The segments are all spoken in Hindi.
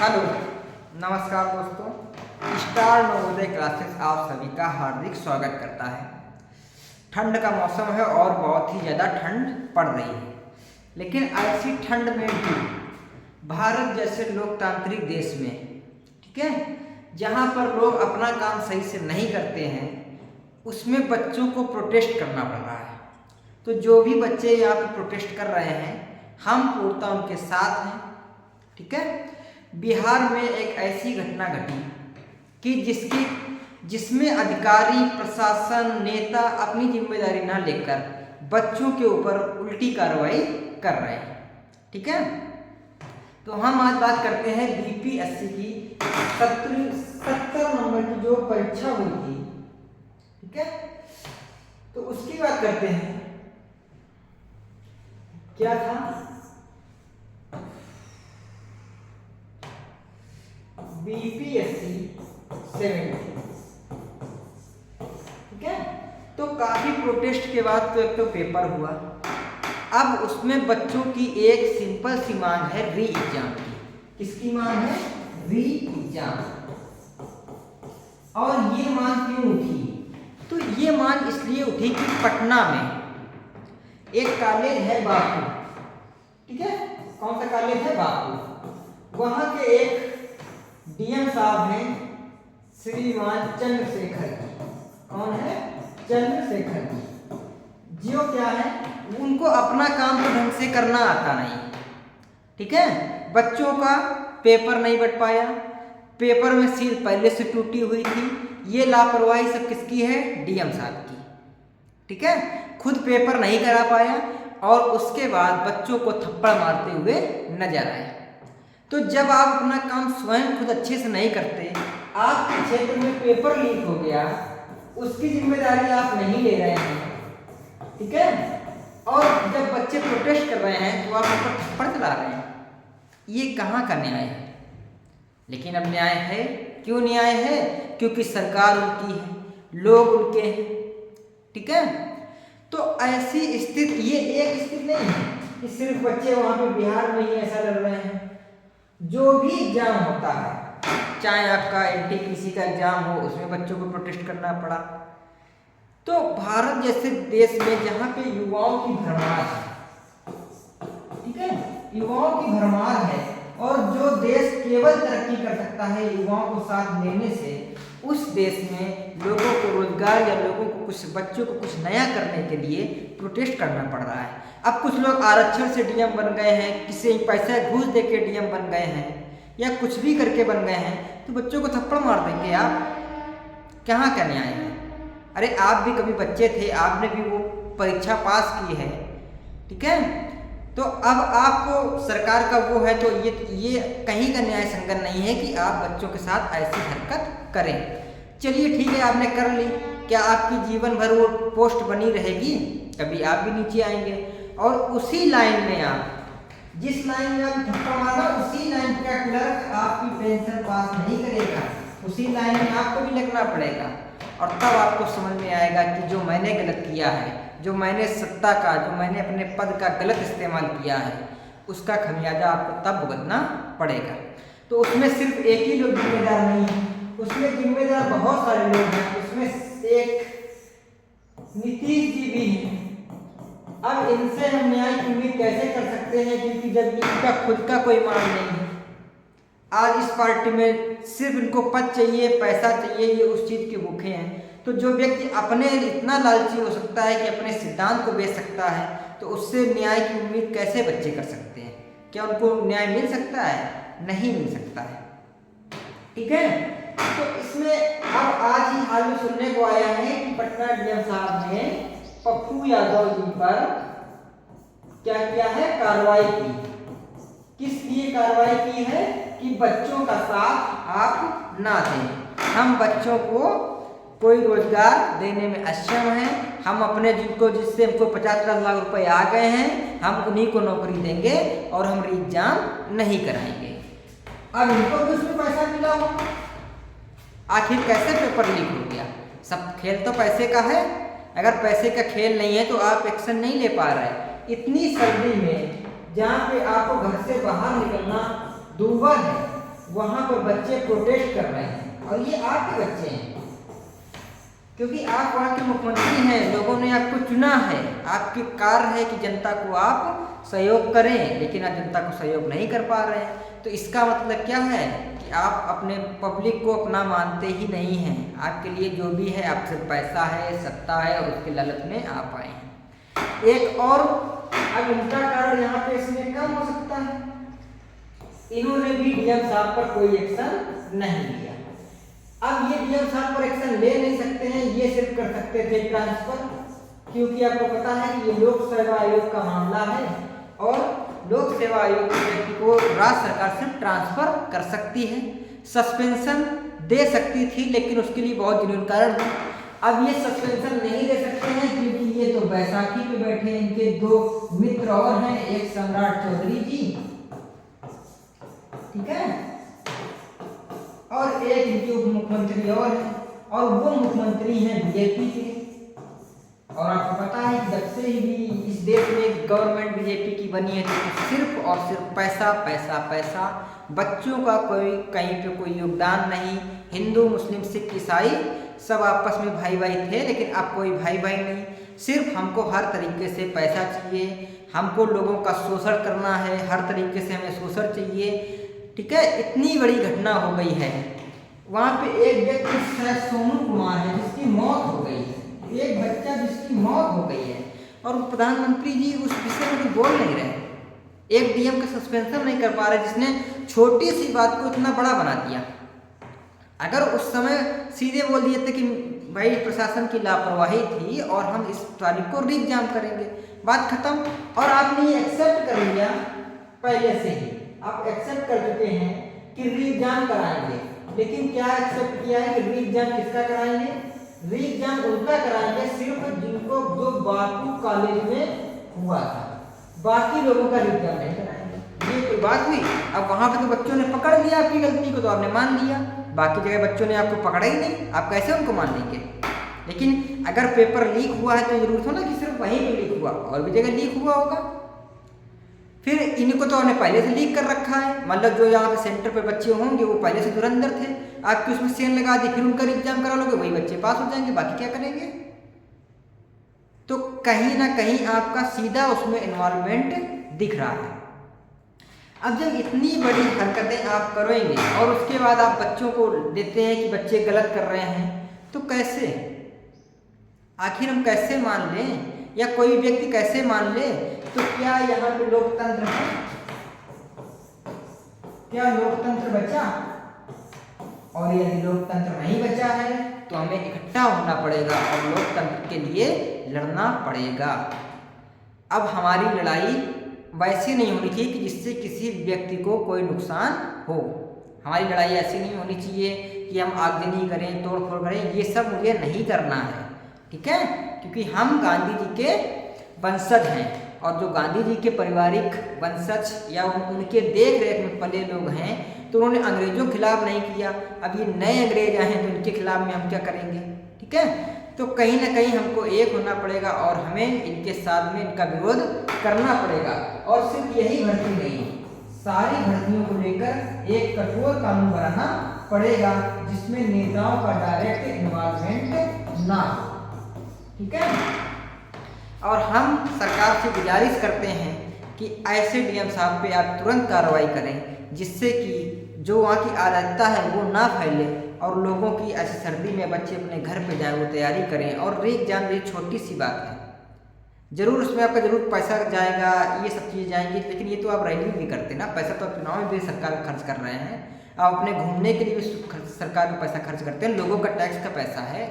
हेलो, नमस्कार दोस्तों। स्टार नवोदय क्लासेस आप सभी का हार्दिक स्वागत करता है। ठंड का मौसम है और बहुत ही ज़्यादा ठंड पड़ रही है, लेकिन ऐसी ठंड में भी भारत जैसे लोकतांत्रिक देश में, ठीक है, जहाँ पर लोग अपना काम सही से नहीं करते हैं, उसमें बच्चों को प्रोटेस्ट करना पड़ रहा है। तो जो भी बच्चे यहाँ पर प्रोटेस्ट कर रहे हैं, हम पूर्णतः उनके साथ हैं, ठीक है। बिहार में एक ऐसी घटना घटी कि जिसमें अधिकारी, प्रशासन, नेता अपनी जिम्मेदारी न लेकर बच्चों के ऊपर उल्टी कार्रवाई कर रहे हैं, ठीक है। तो हम आज बात करते हैं बीपीएससी की 70 नंबर की जो परीक्षा हुई थी, ठीक है। तो उसकी बात करते हैं। क्या था? बीपीएससी 70, ठीक है। तो काफी प्रोटेस्ट के बाद तो एक तो पेपर हुआ। अब उसमें बच्चों की एक सिंपल सी मांग है री एग्जाम की। किसकी मांग है? री एग्जाम। और ये मांग क्यों उठी? तो ये मांग इसलिए उठी कि पटना में एक कॉलेज है बापू, ठीक है। कौन सा कॉलेज है? बापू। वहां के एक डीएम साहब हैं श्रीमान चंद्रशेखर जी। कौन है? चंद्रशेखर जी। जो क्या है, उनको अपना काम तो ढंग से करना आता नहीं, ठीक है। बच्चों का पेपर नहीं बट पाया, पेपर में सील पहले से टूटी हुई थी। ये लापरवाही सब किसकी है? डीएम साहब की, ठीक है। खुद पेपर नहीं करा पाया और उसके बाद बच्चों को थप्पड़ मारते हुए नजर आए। तो जब आप अपना काम स्वयं खुद अच्छे से नहीं करते, आपके क्षेत्र में पेपर लीक हो गया, उसकी जिम्मेदारी आप नहीं ले रहे हैं, ठीक है। और जब बच्चे प्रोटेस्ट कर रहे हैं तो आप उन पर थप्पड़ चला रहे हैं। ये कहाँ का न्याय है? लेकिन अब न्याय है। क्यों न्याय है? क्योंकि सरकार उनकी है, लोग उनके हैं, ठीक है। तो ऐसी स्थिति, ये एक स्थिति नहीं है कि सिर्फ बच्चे वहां पे बिहार में ही ऐसा लड़ रहे हैं। जो भी एग्जाम होता है, चाहे आपका एनटीपीसी का एग्जाम हो, उसमें बच्चों को प्रोटेस्ट करना पड़ा। तो भारत जैसे देश में जहाँ पे युवाओं की भरमार है, ठीक है, युवाओं की भरमार है, और जो देश केवल तरक्की कर सकता है युवाओं को साथ लेने से, उस देश में लोगों को रोजगार या लोगों को कुछ, बच्चों को कुछ नया करने के लिए प्रोटेस्ट करना पड़ रहा है। अब कुछ लोग आरक्षण से डीएम बन गए हैं, किसी पैसा घूस दे के डीएम बन गए हैं, या कुछ भी करके बन गए हैं, तो बच्चों को थप्पड़ मार देंगे आप? कहाँ का न्याय है? अरे आप भी कभी बच्चे थे, आपने भी वो परीक्षा पास की है, ठीक है। तो अब आपको सरकार का वो है, तो ये कहीं का न्याय संगत नहीं है कि आप बच्चों के साथ ऐसी हरकत करें। चलिए ठीक है, आपने कर ली, क्या आपकी जीवन भर वो पोस्ट बनी रहेगी? कभी आप भी नीचे आएंगे, और उसी लाइन में आप, जिस लाइन में आप धक्का मारा, उसी लाइन का क्लर्क आपकी पेंशन पास नहीं करेगा, उसी लाइन में आपको भी लगना पड़ेगा। और तब आपको समझ में आएगा कि जो मैंने गलत किया है, जो मैंने सत्ता का, जो मैंने अपने पद का गलत इस्तेमाल किया है, उसका खमियाजा आपको तब भुगतना पड़ेगा। तो उसमें सिर्फ एक ही लोग जिम्मेदार नहीं है, उसमें जिम्मेदार बहुत सारे लोग हैं। उसमें एक नीतीश जी भी हैं। अब इनसे हम न्याय की उम्मीद कैसे कर सकते हैं, क्योंकि जब इनका खुद का कोई मान नहीं है। आज इस पार्टी में सिर्फ इनको पद चाहिए, पैसा चाहिए, ये उस चीज के भूखे हैं। तो जो व्यक्ति अपने इतना लालची हो सकता है कि अपने सिद्धांत को बेच सकता है, तो उससे न्याय की उम्मीद कैसे बच्चे कर सकते हैं? क्या उनको न्याय मिल सकता है? नहीं मिल सकता है, ठीक है। तो इसमें अब आज ही हाल में सुनने को आया है कि पटना डीएम साहब ने पप्पू यादव जी पर क्या किया है? कार्रवाई की। किस लिए कार्रवाई की है? कि बच्चों का साथ आप ना दें। हम बच्चों को कोई रोजगार देने में अक्षम हैं, हम अपने जिससे हमको 50 लाख रुपए आ गए हैं, हम उन्हीं को नौकरी देंगे और हम री एग्जाम नहीं कराएंगे। अब इनको भी उसमें पैसा मिला हो, आखिर कैसे पेपर लीक हो गया? सब खेल तो पैसे का है। अगर पैसे का खेल नहीं है तो आप एक्शन नहीं ले पा रहे। इतनी सर्दी में जहाँ पे आपको घर से बाहर निकलना दूभर है, वहां पर बच्चे प्रोटेस्ट कर रहे हैं और ये आपके बच्चे हैं, क्योंकि आप वहाँ के मुख्यमंत्री हैं, लोगों ने आपको चुना है, आपकी कार्य है कि जनता को आप सहयोग करें, लेकिन आप जनता को सहयोग नहीं कर पा रहे हैं। तो इसका मतलब क्या है कि आप अपने पब्लिक को अपना मानते ही नहीं हैं। आपके लिए जो भी है आप सिर्फ पैसा है, सत्ता है और उसके लालच में आप आए हैं। एक और अब उनका कारण यहाँ पे इसमें कम हो सकता है, इन्होंने भी डीएम साहब पर कोई एक्शन नहीं लिया। अब ये डीएम साहब पर एक्शन ले नहीं सकते हैं, ये सिर्फ कर सकते थे ट्रांसफर, क्योंकि आपको पता है कि ये लोक सेवा आयोग का मामला है और लोक सेवा आयोग के व्यक्ति को राज्य सरकार सिर्फ ट्रांसफर कर सकती है, सस्पेंशन दे सकती थी, लेकिन उसके लिए बहुत जरूरी कारण था। अब ये सस्पेंशन नहीं दे सकते हैं क्योंकि ये तो बैसाखी पे बैठे हैं, इनके दो मित्र और हैं, एक सम्राट चौधरी जी, ठीक है, और एक इनके उप मुख्यमंत्री और है, और वो मुख्यमंत्री हैं बीजेपी के। और आपको पता है कि जब से ही इस देश में गवर्नमेंट बीजेपी की बनी है तो सिर्फ और सिर्फ पैसा पैसा पैसा, बच्चों का कोई कहीं पे कोई योगदान नहीं। हिंदू मुस्लिम सिख ईसाई सब आपस में भाई भाई थे, लेकिन अब कोई भाई भाई नहीं, सिर्फ हमको हर तरीके से पैसा चाहिए, हमको लोगों का शोषण करना है, हर तरीके से हमें शोषण चाहिए, ठीक है। इतनी बड़ी घटना हो गई है, वहाँ पे एक व्यक्ति शायद सोनू कुमार है जिसकी मौत हो गई है, एक बच्चा जिसकी मौत हो गई है, और प्रधानमंत्री जी उस विषय में बोल नहीं रहे, एक डीएम का सस्पेंशन नहीं कर पा रहे, जिसने छोटी सी बात को इतना बड़ा बना दिया। अगर उस समय सीधे बोल दिए थे कि भाई प्रशासन की लापरवाही थी और हम इस तारीख को रीएग्जाम करेंगे, बात खत्म। और आपने ये एक्सेप्ट कर लिया पहले से ही, आप एक्सेप्ट कर चुके हैं कि रीएग्जाम कराएंगे, लेकिन क्या एक्सेप्ट किया है कि रीएग्जाम किसका कराएंगे? रीएग्जाम उनका कराएंगे सिर्फ जिनको जो बापू कॉलेज में हुआ था, बाकी लोगों का रीएग्जाम नहीं कराएंगे। ये कोई बात हुई? अब वहां पे तो बच्चों ने पकड़ लिया आपकी गलती को, तो आपने मान लिया, बाकी जगह बच्चों ने आपको पकड़ा ही नहीं, आप कैसे उनको मान लेंगे? लेकिन अगर पेपर लीक हुआ है तो जरूर थोड़ा ना कि सिर्फ वहीं पे लीक हुआ, और भी जगह लीक हुआ होगा। फिर इनको तो हमने पहले से लीक कर रखा है, मतलब जो यहाँ पे सेंटर पे बच्चे होंगे वो पहले से धुरंधर थे, आपकी उसमें सेल लगा दी, फिर उनका एग्जाम करा लोगे, वही बच्चे पास हो जाएंगे, बाकी क्या करेंगे? तो कहीं ना कहीं आपका सीधा उसमें इन्वॉल्वमेंट दिख रहा है। अब जब इतनी बड़ी हरकतें आप करेंगे और उसके बाद आप बच्चों को देते हैं कि बच्चे गलत कर रहे हैं, तो कैसे, आखिर हम कैसे मान लें, या कोई व्यक्ति कैसे मान ले? तो क्या यहाँ पे लोकतंत्र है? क्या लोकतंत्र बचा? और यदि लोकतंत्र नहीं बचा है तो हमें इकट्ठा होना पड़ेगा और लोकतंत्र के लिए लड़ना पड़ेगा। अब हमारी लड़ाई वैसी नहीं होनी चाहिए कि जिससे किसी व्यक्ति को कोई नुकसान हो। हमारी लड़ाई ऐसी नहीं होनी चाहिए कि हम आगजनी करें, तोड़फोड़ करें, ये सब मुझे नहीं करना है, ठीक है, क्योंकि हम गांधी जी के वंशज हैं, और जो गांधी जी के पारिवारिक वंशज या उनके देख रेख में पले लोग हैं, तो उन्होंने अंग्रेजों के खिलाफ नहीं किया। अब ये नए अंग्रेज आए हैं तो इनके खिलाफ में हम क्या करेंगे, ठीक है। तो कहीं ना कहीं हमको एक होना पड़ेगा और हमें इनके साथ में इनका विरोध करना पड़ेगा। और सिर्फ यही भर्ती नहीं, सारी भर्तियों को लेकर एक कठोर कानून बनाना पड़ेगा जिसमें नेताओं का डायरेक्ट इन्वॉल्वमेंट ना हो, ठीक है। और हम सरकार से गुजारिश करते हैं कि ऐसे डीएम साहब पे आप तुरंत कार्रवाई करें, जिससे कि जो वहाँ की अराजकता है वो ना फैले और लोगों की ऐसी सर्दी में बच्चे अपने घर पे जाए वो तैयारी करें। और रीएग्जाम ये छोटी सी बात है, जरूर उसमें आपका जरूर पैसा जाएगा, ये सब चीज़ें जाएंगी, लेकिन ये तो आप रैली भी करते ना, पैसा तो आप चुनाव में भी सरकार खर्च कर रहे हैं, आप अपने घूमने के लिए भी सरकार का पैसा खर्च करते हैं, लोगों का टैक्स का पैसा है,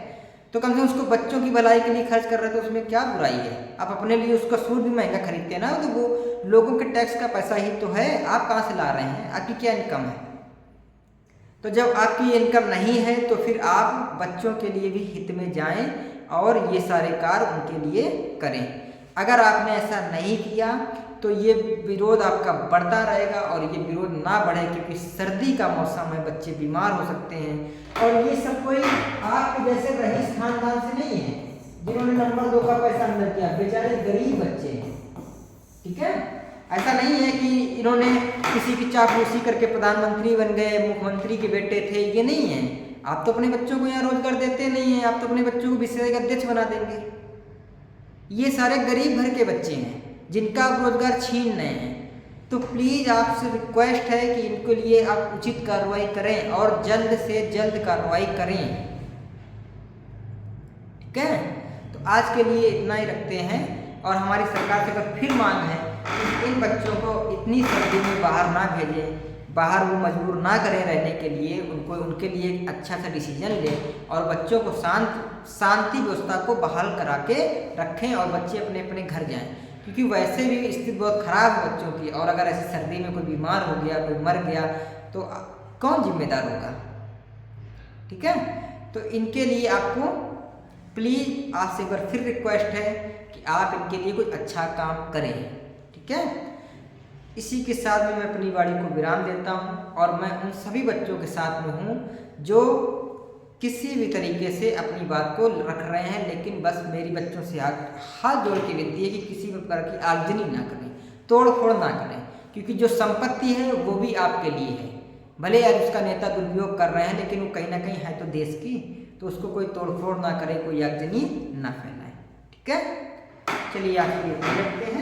तो कम से कम उसको बच्चों की भलाई के लिए खर्च कर रहे थे, उसमें क्या बुराई है? आप अपने लिए उसका सूट भी महंगा खरीदते हैं ना, तो वो लोगों के टैक्स का पैसा ही तो है, आप कहाँ से ला रहे हैं? आपकी क्या इनकम है? तो जब आपकी इनकम नहीं है तो फिर आप बच्चों के लिए भी हित में जाएं और ये सारे कार्य उनके लिए करें। अगर आपने ऐसा नहीं किया तो ये विरोध आपका बढ़ता रहेगा, और ये विरोध ना बढ़े क्योंकि सर्दी का मौसम है, बच्चे बीमार हो सकते हैं। और ये सब कोई आपके जैसे रईस खानदान से नहीं है जिन्होंने नंबर 2 का पैसा अंदर किया, बेचारे गरीब बच्चे हैं, ठीक है। ऐसा नहीं है कि इन्होंने किसी की चापलूसी करके प्रधानमंत्री बन गए, मुख्यमंत्री के बेटे थे, ये नहीं है। आप तो अपने बच्चों को यहाँ रोजगार देते नहीं हैं, आप तो अपने बच्चों को विषय अध्यक्ष बना देंगे। ये सारे गरीब घर के बच्चे हैं जिनका आप रोजगार छीन रहे हैं। तो प्लीज़ आपसे रिक्वेस्ट है कि इनके लिए आप उचित कार्रवाई करें और जल्द से जल्द कार्रवाई करें, ठीक है। तो आज के लिए इतना ही रखते हैं और हमारी सरकार से अगर फिर मांग है कि इन बच्चों को इतनी सर्दी में बाहर ना भेजें, बाहर वो मजबूर ना करें रहने के लिए, उनको उनके लिए एक अच्छा सा डिसीजन लें और बच्चों को शांति व्यवस्था को बहाल करा के रखें और बच्चे अपने अपने घर जाएं, क्योंकि वैसे भी स्थिति बहुत ख़राब है बच्चों की। और अगर ऐसी सर्दी में कोई बीमार हो गया, कोई मर गया तो कौन जिम्मेदार होगा, ठीक है। तो इनके लिए आपको प्लीज़ आपसे एक बार फिर रिक्वेस्ट है कि आप इनके लिए कोई अच्छा काम करें, ठीक है। इसी के साथ में मैं अपनी वाणी को विराम देता हूं और मैं उन सभी बच्चों के साथ में हूं जो किसी भी तरीके से अपनी बात को रख रहे हैं, लेकिन बस मेरी बच्चों से हाथ जोड़ के विनती है कि किसी भी प्रकार की आगजनी ना करें, तोड़ फोड़ ना करें, क्योंकि जो संपत्ति है वो भी आपके लिए है। भले आज उसका नेता दुरुपयोग कर रहे हैं, लेकिन वो कहीं ना कहीं है तो देश की, तो उसको कोई तोड़ फोड़ ना करे, कोई आगजनी ना फैलाए, ठीक है। चलिए आज के लिए देखते हैं।